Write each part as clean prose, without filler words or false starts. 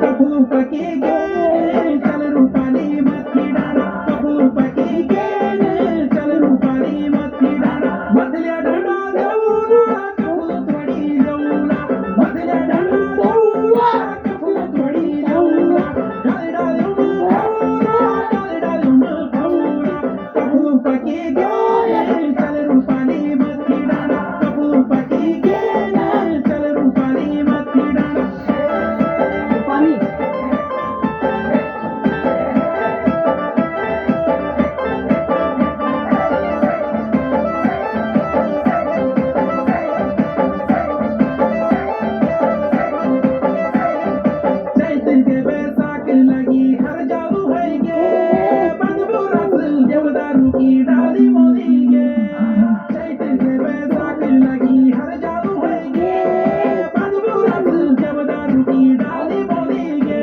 कफूपकी गेले चल रुपाली मथी डाणा कफूपकी गेले चल रुपाली मथी डाणा मधल्या डाणा देऊला कफूल थोडी देऊला मधल्या डाणा देऊला कफूल थोडी देऊला डालडा देऊन भाऊला कफूपकी गेले चल रुपाली मथी डाणा कफूपकी गेले चल रुपाली मथी डाणा लगी हर जादू है गे बदबूरस देवदारू की डाली मोदी गे चैतन के बैसाख लगी हर जादू है गे बदबूरस देवदारू की डाली मोदी गे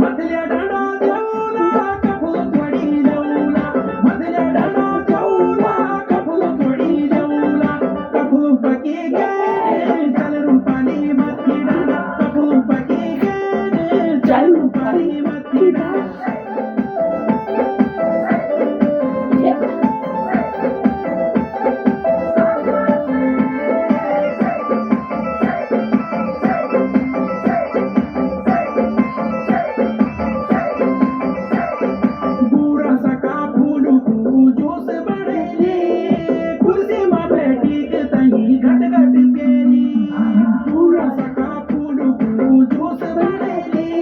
मधल्या डाणा देऊला कफूल थोडी देऊला मधल्या डाणा देऊला कफूल थोडी देऊला कफूपकी गेले चल रुपाली मथी डाणा कफूपकी गेले चल रुपाली मथी डाणा पूरा सका फूल जूस बनेली कुर्सी में बैठी के तही घट घट पेली पूरा सका फूल जूस बनेली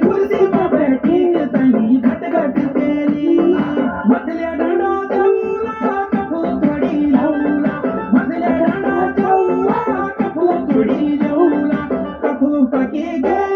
कुर्सी में बैठी के तही घट घट पेली मधल्या डाणा देऊला कफूल थोडी देऊला मधल्या डाणा देऊला कफूल थोडी देऊला कफूपकी गेले